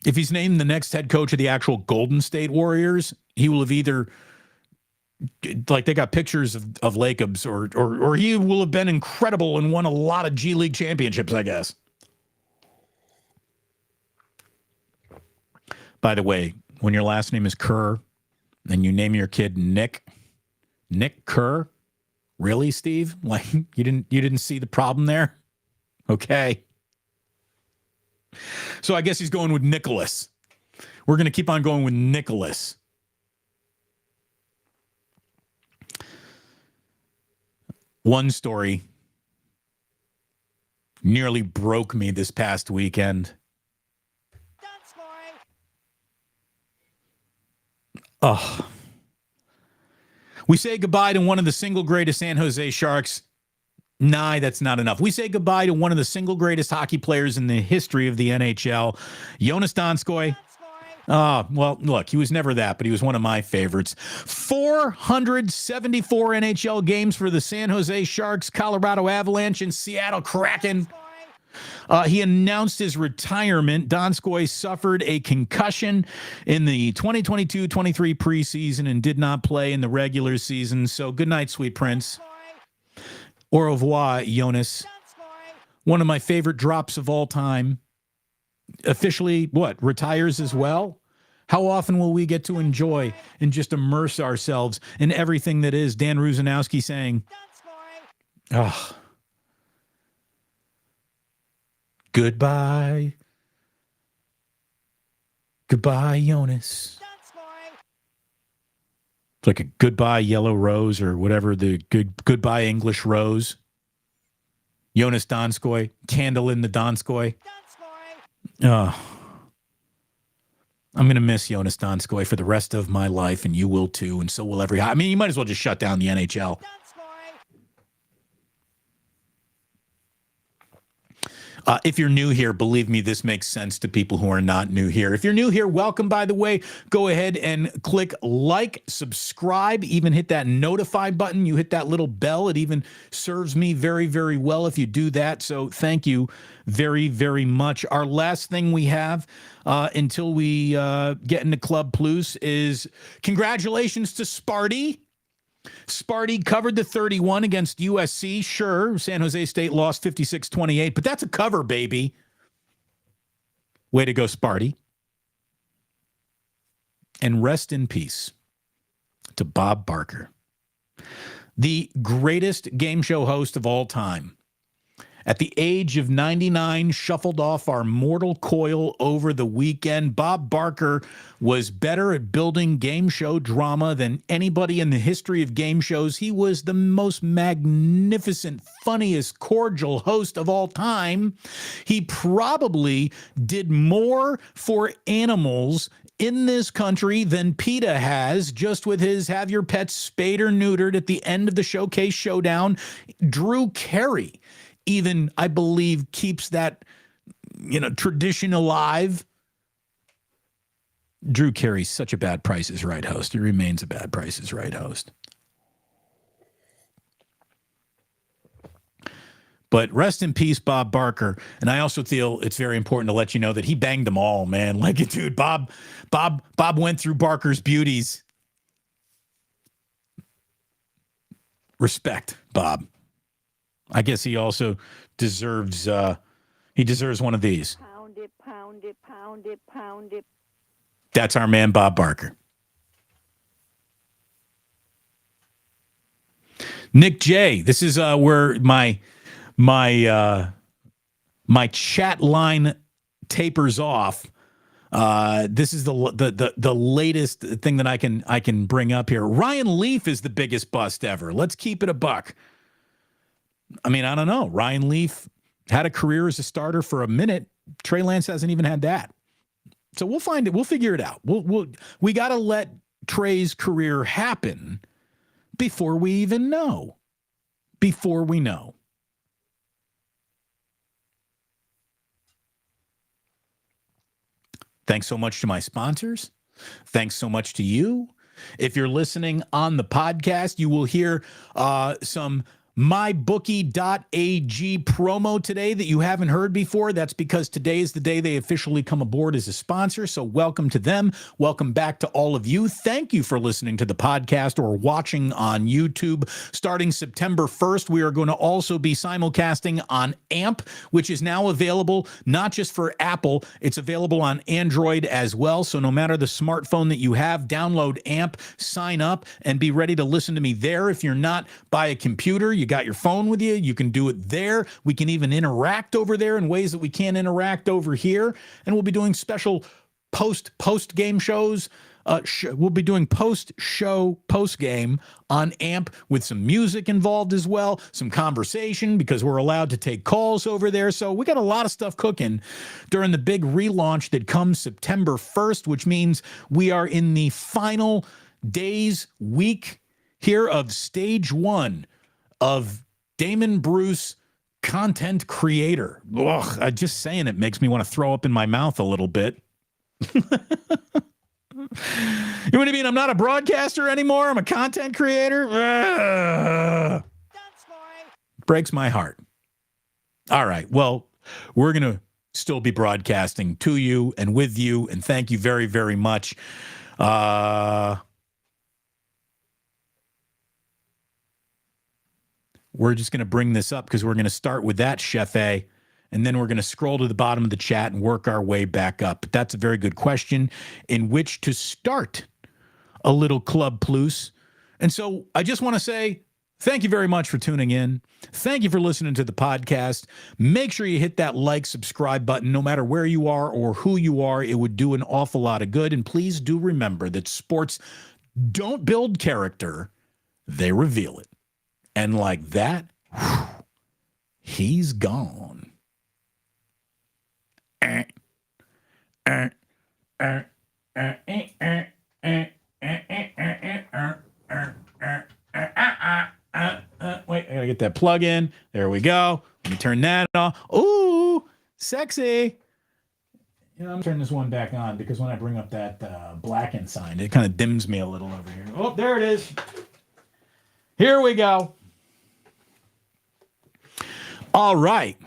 If he's named the next head coach of the actual Golden State Warriors, he will have either, like they got pictures of Lacobs, or he will have been incredible and won a lot of G League championships, I guess. By the way, when your last name is Kerr and you name your kid Nick Kerr, really, Steve? Like you didn't see the problem there? Okay. So I guess he's going with Nicholas. We're going to keep on going with Nicholas. One story nearly broke me this past weekend. Oh. We say goodbye to one of the single greatest San Jose Sharks. Nah, that's not enough. We say goodbye to one of the single greatest hockey players in the history of the NHL, Jonas Donskoi. Well, look, he was never that, but he was one of my favorites. 474 NHL games for the San Jose Sharks, Colorado Avalanche, and Seattle Kraken. He announced his retirement. Donskoi suffered a concussion in the 2022-23 preseason and did not play in the regular season. So good night, sweet prince. Au revoir, Jonas. One of my favorite drops of all time. Officially, retires as well? How often will we get to enjoy and just immerse ourselves in everything that is Dan Rusanowski saying, oh, goodbye. Goodbye, Jonas. It's like a goodbye yellow rose or whatever, the goodbye English rose. Jonas Donskoi, candle in the Donskoi. I'm going to miss Jonas Donskoi for the rest of my life, and you will too, and so will every... I mean, you might as well just shut down the NHL. If you're new here, believe me, this makes sense to people who are not new here. If you're new here, welcome, by the way. Go ahead and click like, subscribe, even hit that notify button. You hit that little bell. It even serves me very, very well if you do that. So thank you very, very much. Our last thing we have until we get into Club Plus is congratulations to Sparty. Sparty covered the 31 against USC. Sure, San Jose State lost 56-28, but that's a cover, baby. Way to go, Sparty. And rest in peace to Bob Barker, the greatest game show host of all time. At the age of 99, shuffled off our mortal coil over the weekend. Bob Barker was better at building game show drama than anybody in the history of game shows. He was the most magnificent, funniest, cordial host of all time. He probably did more for animals in this country than PETA has, just with his have your pets spayed or neutered at the end of the Showcase Showdown. Drew Carey even, I believe, keeps that, tradition alive. Drew Carey's such a bad Price is Right host. He remains a bad Price is Right host. But rest in peace, Bob Barker. And I also feel it's very important to let you know that he banged them all, man. Like, dude, Bob went through Barker's beauties. Respect, Bob. I guess he also deserves one of these. Pound it, pound it, pound Pound it, pound it. That's our man, Bob Barker. Nick J, this is where my chat line tapers off. This is the latest thing that I can bring up here. Ryan Leaf is the biggest bust ever. Let's keep it a buck. I mean, I don't know. Ryan Leaf had a career as a starter for a minute. Trey Lance hasn't even had that. So we'll find it. We'll figure it out. We got to let Trey's career happen before we even know. Before we know. Thanks so much to my sponsors. Thanks so much to you. If you're listening on the podcast, you will hear some mybookie.ag promo today that you haven't heard before. That's because today is the day they officially come aboard as a sponsor. So welcome to them. Welcome back to all of you. Thank you for listening to the podcast or watching on YouTube. Starting September 1st, we are going to also be simulcasting on AMP, which is now available not just for Apple, it's available on Android as well. So no matter the smartphone that you have, download AMP, sign up, and be ready to listen to me there. If you're not by a computer, you got your phone with you, you can do it there. We can even interact over there in ways that we can't interact over here. And we'll be doing special post-game shows. We'll be doing post-show, post-game on AMP with some music involved as well, some conversation because we're allowed to take calls over there. So we got a lot of stuff cooking during the big relaunch that comes September 1st, which means we are in the final days, week here of stage 1 of Damon Bruce content creator. Ugh, just saying it makes me want to throw up in my mouth a little bit. You know what I mean? I'm not a broadcaster anymore. I'm a content creator. Ugh. Breaks my heart. All right. Well, we're going to still be broadcasting to you and with you, and thank you very, very much. We're just going to bring this up because we're going to start with that, Chef A, and then we're going to scroll to the bottom of the chat and work our way back up. But that's a very good question in which to start a little Club Plus. And so I just want to say thank you very much for tuning in. Thank you for listening to the podcast. Make sure you hit that like, subscribe button, no matter where you are or who you are. It would do an awful lot of good. And please do remember that sports don't build character, they reveal it. And like that, whew, he's gone. Wait, I gotta get that plug in. There we go. Let me turn that off. Ooh, sexy. You know, I'm gonna turn this one back on because when I bring up that blacken sign, it kind of dims me a little over here. Oh, there it is. Here we go. All right.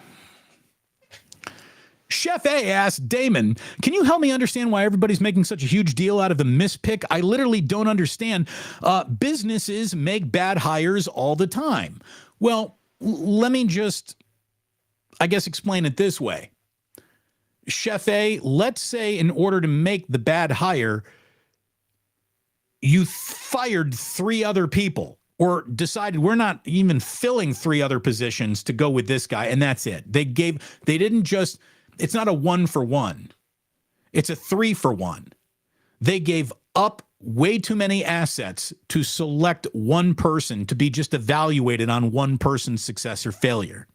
Chef A asked, Damon, can you help me understand why everybody's making such a huge deal out of the mispick? I literally don't understand. Businesses make bad hires all the time. Well, let me just, I guess, explain it this way. Chef A, let's say in order to make the bad hire, you fired 3 other people. Or decided we're not even filling 3 other positions to go with this guy, and that's it. They didn't just, it's not a 1-for-1. It's a 3-for-1. They gave up way too many assets to select one person to be just evaluated on one person's success or failure.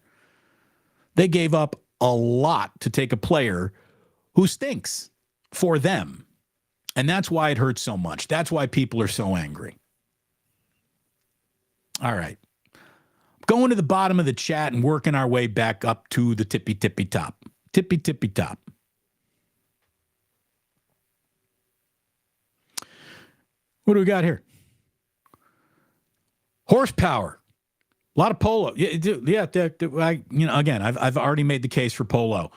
They gave up a lot to take a player who stinks for them. And that's why it hurts so much. That's why people are so angry. All right. Going to the bottom of the chat and working our way back up to the tippy top. Tippy top. What do we got here? Horsepower. A lot of polo. Yeah. Again, I've already made the case for polo.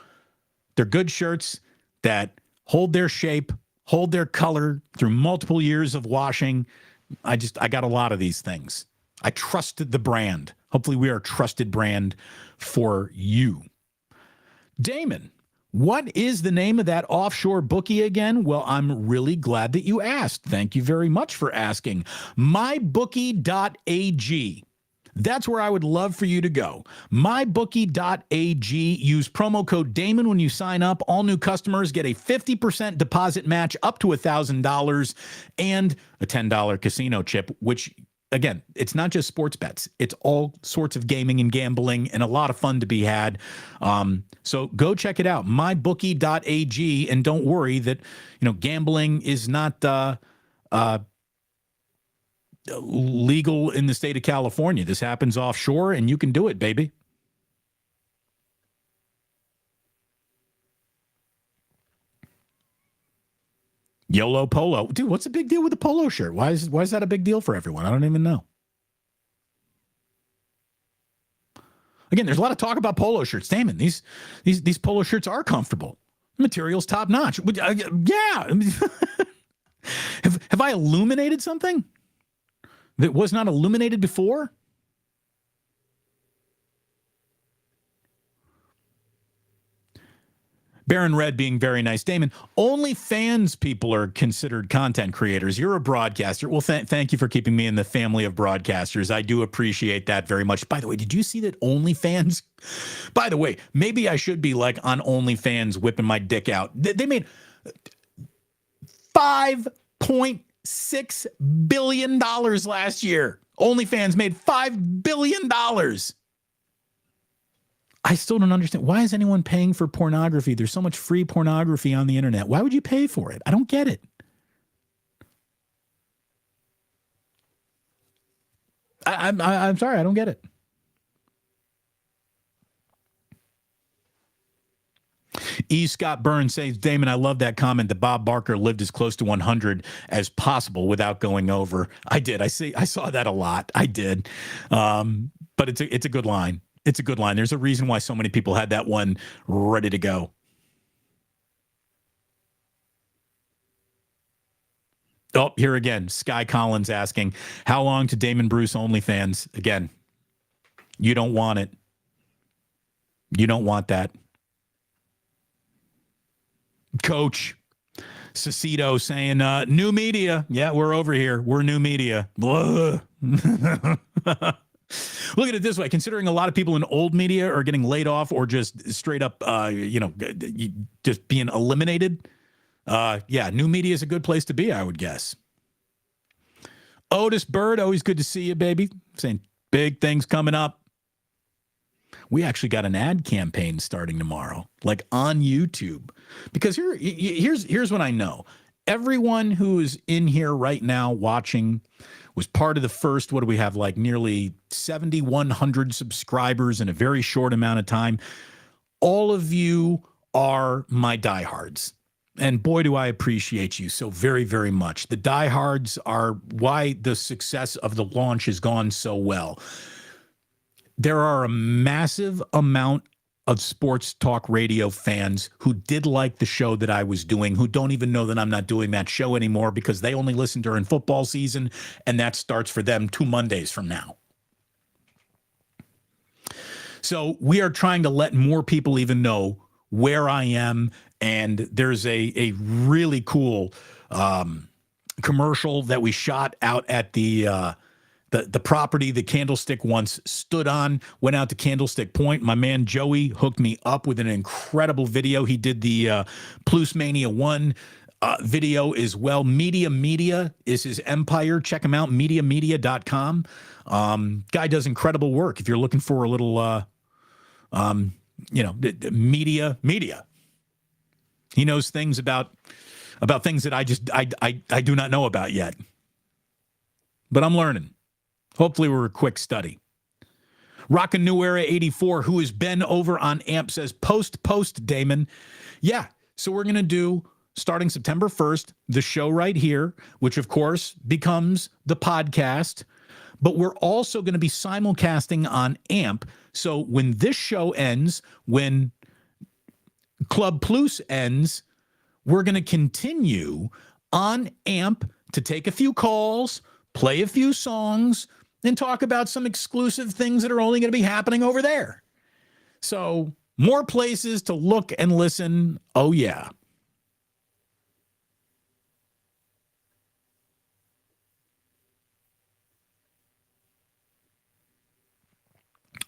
They're good shirts that hold their shape, hold their color through multiple years of washing. I got a lot of these things. I trusted the brand. Hopefully we are a trusted brand for you. Damon, What is the name of that offshore bookie again? Well, I'm really glad that you asked. Thank you very much for asking. mybookie.ag. That's where I would love for you to go. mybookie.ag. Use promo code Damon when you sign up. All new customers get a 50% deposit match up to $1,000 and a $10 casino chip, which, again, it's not just sports bets. It's all sorts of gaming and gambling and a lot of fun to be had. So go check it out, mybookie.ag. And don't worry that, gambling is not legal in the state of California. This happens offshore and you can do it, baby. YOLO polo. Dude, what's the big deal with the polo shirt? Why is that a big deal for everyone? I don't even know. Again, there's a lot of talk about polo shirts. Damon, these polo shirts are comfortable. The material's top notch. Yeah. Have I illuminated something that was not illuminated before? Baron Red being very nice. Damon, only fans people are considered content creators. You're a broadcaster. Well, thank you for keeping me in the family of broadcasters. I do appreciate that very much. By the way, did you see that OnlyFans? By the way, maybe I should be like on OnlyFans whipping my dick out. They made $5.6 billion last year. OnlyFans made $5 billion. I still don't understand. Why is anyone paying for pornography? There's so much free pornography on the internet. Why would you pay for it? I don't get it. I'm sorry. I don't get it. E. Scott Burns says, Damon, I love that comment that Bob Barker lived as close to 100 as possible without going over. I did. I saw that a lot. I did. But it's a good line. It's a good line. There's a reason why so many people had that one ready to go. Oh, here again, Sky Collins asking, how long to Damon Bruce OnlyFans? Again, you don't want it. You don't want that. Coach Cicito saying, new media. Yeah, we're over here. We're new media. Look at it this way. Considering a lot of people in old media are getting laid off or just straight up, just being eliminated. New media is a good place to be, I would guess. Otis Bird, always good to see you, baby. Saying big things coming up. We actually got an ad campaign starting tomorrow, like on YouTube. Because here's what I know. Everyone who is in here right now watching was part of the first, what do we have, like nearly 7,100 subscribers in a very short amount of time. All of you are my diehards. And boy, do I appreciate you so very, very much. The diehards are why the success of the launch has gone so well. There are a massive amount of sports talk radio fans who did like the show that I was doing, who don't even know that I'm not doing that show anymore because they only listen during football season, and that starts for them 2 Mondays from now. So we are trying to let more people even know where I am, and there's a really cool commercial that we shot out at the property the Candlestick once stood on. Went out to Candlestick Point. My man Joey hooked me up with an incredible video. He did the Plus Mania 1 video as well. Media is his empire. Check him out, mediamedia.com. Guy does incredible work. If you're looking for a little, media. He knows things about things that I do not know about yet. But I'm learning. Hopefully we're a quick study. Rockin' New Era 84, who has been over on AMP, says, post, Damon. Yeah, so we're going to do, starting September 1st, the show right here, which, of course, becomes the podcast. But we're also going to be simulcasting on AMP. So when this show ends, when Club Plus ends, we're going to continue on AMP to take a few calls, play a few songs, and talk about some exclusive things that are only going to be happening over there. So More places to look and listen. Oh, yeah.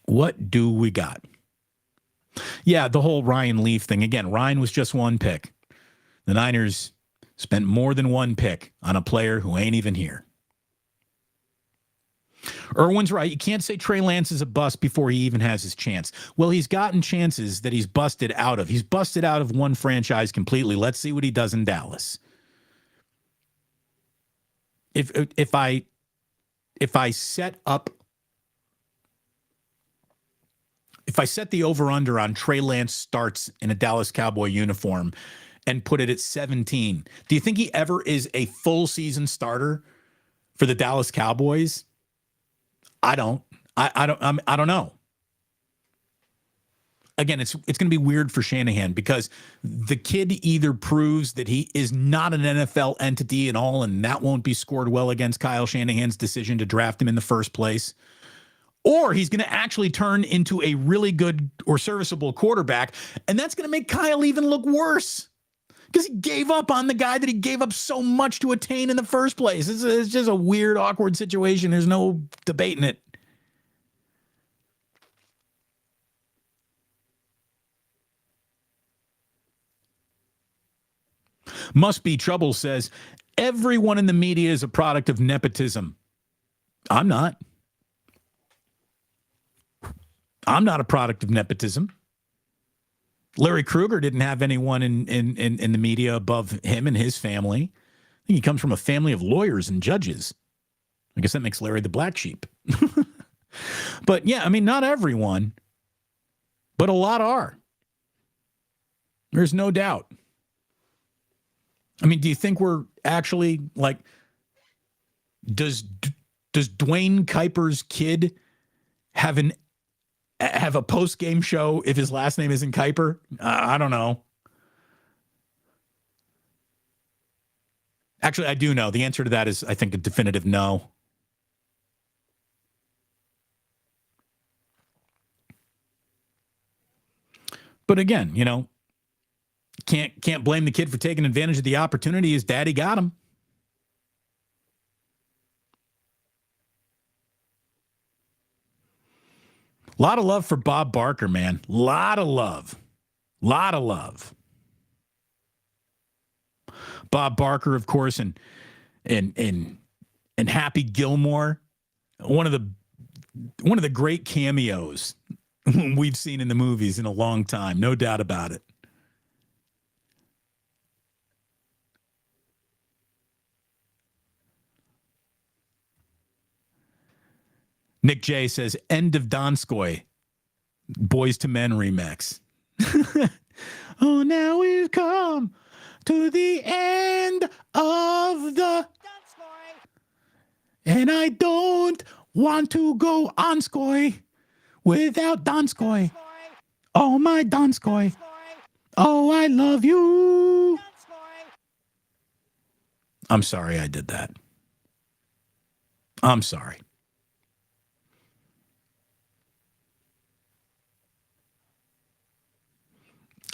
What do we got? Yeah, the whole Ryan Leaf thing. Again, Ryan was just one pick. The Niners spent more than one pick on a player who ain't even here. Irwin's right. You can't say Trey Lance is a bust before he even has his chance. Well, he's gotten chances that he's busted out of. He's busted out of one franchise completely. Let's see what he does in Dallas. If I set the over-under on Trey Lance starts in a Dallas Cowboy uniform and put it at 17, do you think he ever is a full season starter for the Dallas Cowboys? I don't know. Again, it's going to be weird for Shanahan because the kid either proves that he is not an NFL entity at all, and that won't be scored well against Kyle Shanahan's decision to draft him in the first place, or he's going to actually turn into a really good or serviceable quarterback, and that's going to make Kyle even look worse because he gave up on the guy that he gave up so much to attain in the first place. It's just a weird, awkward situation. There's no debating it. Must Be Trouble says, everyone in the media is a product of nepotism. I'm not. I'm not a product of nepotism. Larry Krueger didn't have anyone in the media above him and his family. I think he comes from a family of lawyers and judges. I guess that makes Larry the black sheep. But yeah, I mean, not everyone, but a lot are. There's no doubt. I mean, do you think we're actually like, does Dwayne Kuiper's kid have a post-game show if his last name isn't Kuiper? I don't know. Actually, I do know. The answer to that is, I think, a definitive no. But again, you know, can't blame the kid for taking advantage of the opportunity. His daddy got him. A lot of love for Bob Barker, man. Lot of love. Bob Barker, of course, and Happy Gilmore. One of the great cameos we've seen in the movies in a long time. No doubt about it. Nick J says, end of Donskoi. Boys to Men remix. Oh, now we've come to the end of the Donskoi. And I don't want to go Onskoi without Donskoi. Oh, my Donskoi. Oh, I love you. I'm sorry I did that. I'm sorry.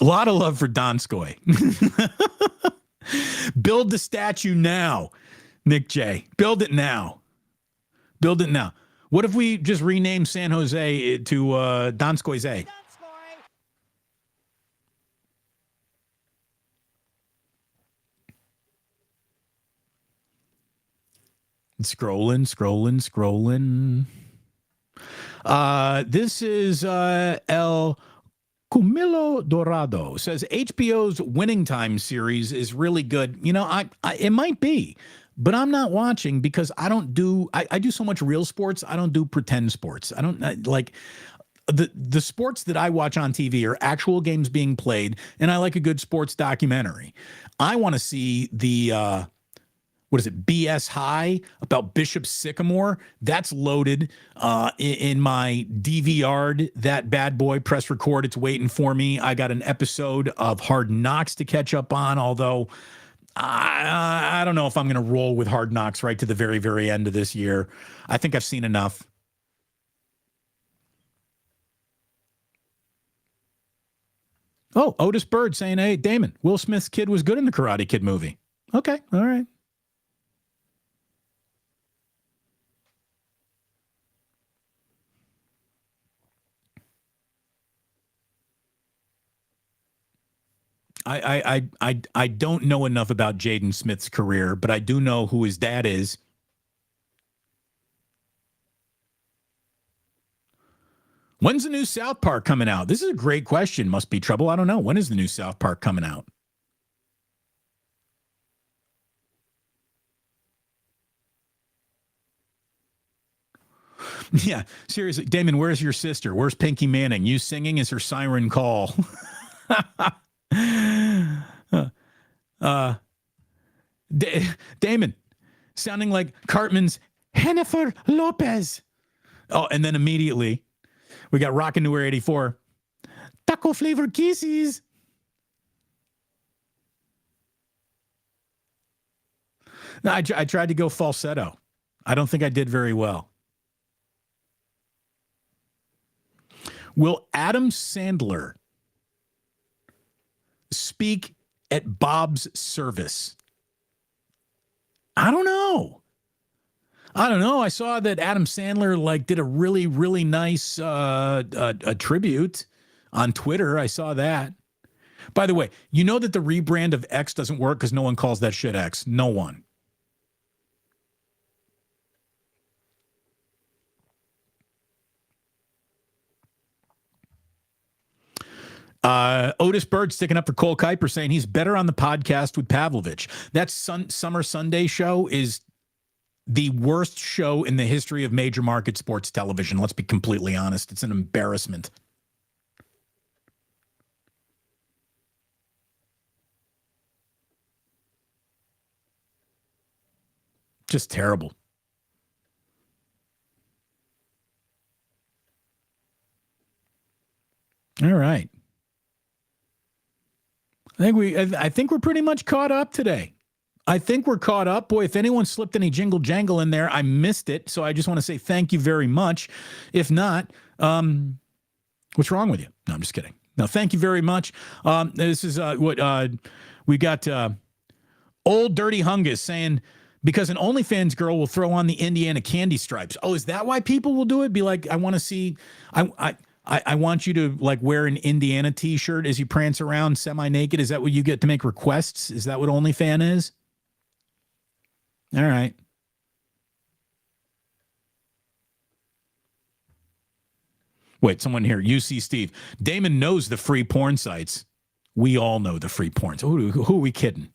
A lot of love for Donskoi. Build the statue now, Nick J. Build it now. Build it now. What if we just rename San Jose to Donskoi's? Scrolling. This is El Camilo Dorado says HBO's Winning Time series is really good. You know, I it might be, but I'm not watching because I do so much real sports. I don't do pretend sports. I don't like the sports that I watch on TV are actual games being played, and I like a good sports documentary. I want to see the what is it, BS High about Bishop Sycamore. That's loaded in my DVR'd, that bad boy, press record. It's waiting for me. I got an episode of Hard Knocks to catch up on, although I don't know if I'm going to roll with Hard Knocks right to the very, very end of this year. I think I've seen enough. Oh, Otis Bird saying, hey, Damon, Will Smith's kid was good in the Karate Kid movie. Okay, all right. I don't know enough about Jaden Smith's career, but I do know who his dad is. When's the new South Park coming out? This is a great question. Must be trouble. I don't know. When is the new South Park coming out? Yeah, seriously. Damon, where's your sister? Where's Pinky Manning? You singing is her siren call. Damon, sounding like Cartman's Jennifer Lopez. Oh, and then immediately we got Rockin' Newer 84. Taco flavored kisses. No, I tried to go falsetto. I don't think I did very well. Will Adam Sandler speak at Bob's service? I don't know. I saw that Adam Sandler did a really, really nice a tribute on Twitter. I saw that. By the way, you know that the rebrand of X doesn't work because no one calls that shit X. No one. Otis Bird sticking up for Cole Kuiper saying he's better on the podcast with Pavlovich. That Summer Sunday show is the worst show in the history of major market sports television. Let's be completely honest. It's an embarrassment. Just terrible. All right. I think we're pretty much caught up today. I think we're caught up. Boy, if anyone slipped any jingle jangle in there, I missed it. So I just want to say thank you very much. If not, what's wrong with you? No, I'm just kidding. No, thank you very much. This is what we got. Old Dirty Hungus saying, because an OnlyFans girl will throw on the Indiana candy stripes. Oh, is that why people will do it? Be like, I want to see, I want you to wear an Indiana t-shirt as you prance around semi-naked. Is that what you get to make requests? Is that what OnlyFan is? All right. Wait, someone here. UC Steve. Damon knows the free porn sites. We all know the free porn. So who are we kidding?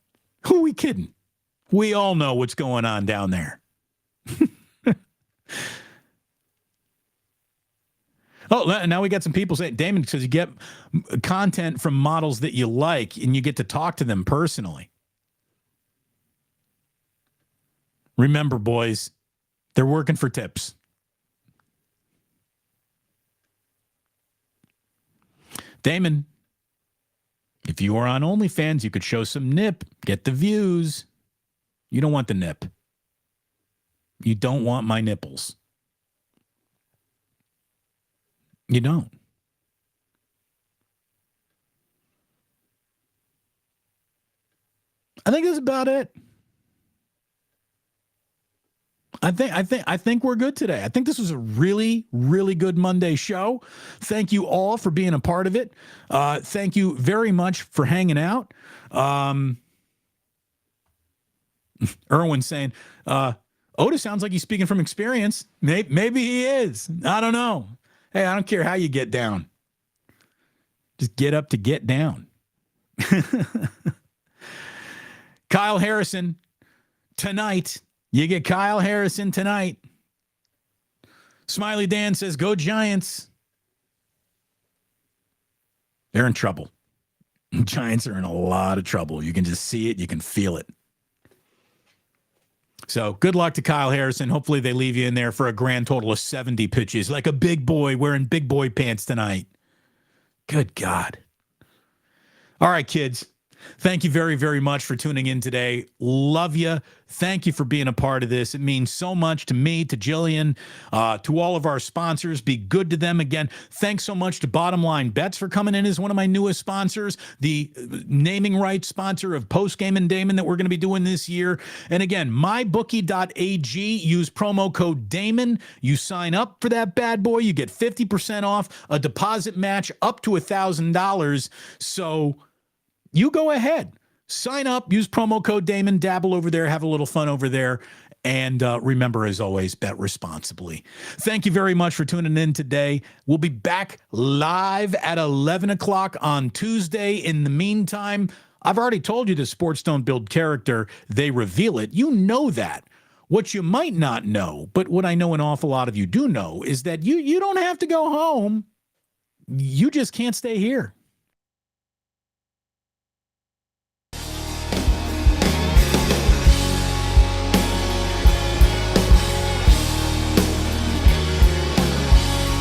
Who are we kidding? We all know what's going on down there. Oh, now we got some people saying, Damon, because you get content from models that you like and you get to talk to them personally. Remember, boys, they're working for tips. Damon, if you are on OnlyFans, you could show some nip, get the views. You don't want the nip. You don't want my nipples. You don't. I think that's about it. I think we're good today. I think this was a really, really good Monday show. Thank you all for being a part of it. Thank you very much for hanging out. Erwin saying, Otis sounds like he's speaking from experience. Maybe he is. I don't know. Hey, I don't care how you get down. Just get up to get down. Kyle Harrison tonight. You get Kyle Harrison tonight. Smiley Dan says, go Giants. They're in trouble. Giants are in a lot of trouble. You can just see it. You can feel it. So good luck to Kyle Harrison. Hopefully they leave you in there for a grand total of 70 pitches, like a big boy wearing big boy pants tonight. Good God. All right, kids. Thank you very, very much for tuning in today. Love you. Thank you for being a part of this. It means so much to me, to Jillian, to all of our sponsors. Be good to them. Again, thanks so much to Bottom Line Bets for coming in as one of my newest sponsors, the naming rights sponsor of Postgame and Damon that we're going to be doing this year. And again, mybookie.ag, use promo code Damon. You sign up for that bad boy, you get 50% off, a deposit match up to $1,000. So you go ahead. Sign up, use promo code Damon, dabble over there, have a little fun over there. And remember, as always, bet responsibly. Thank you very much for tuning in today. We'll be back live at 11 o'clock on Tuesday. In the meantime, I've already told you that sports don't build character, they reveal it. You know that. What you might not know, but what I know an awful lot of you do know, is that you don't have to go home. You just can't stay here.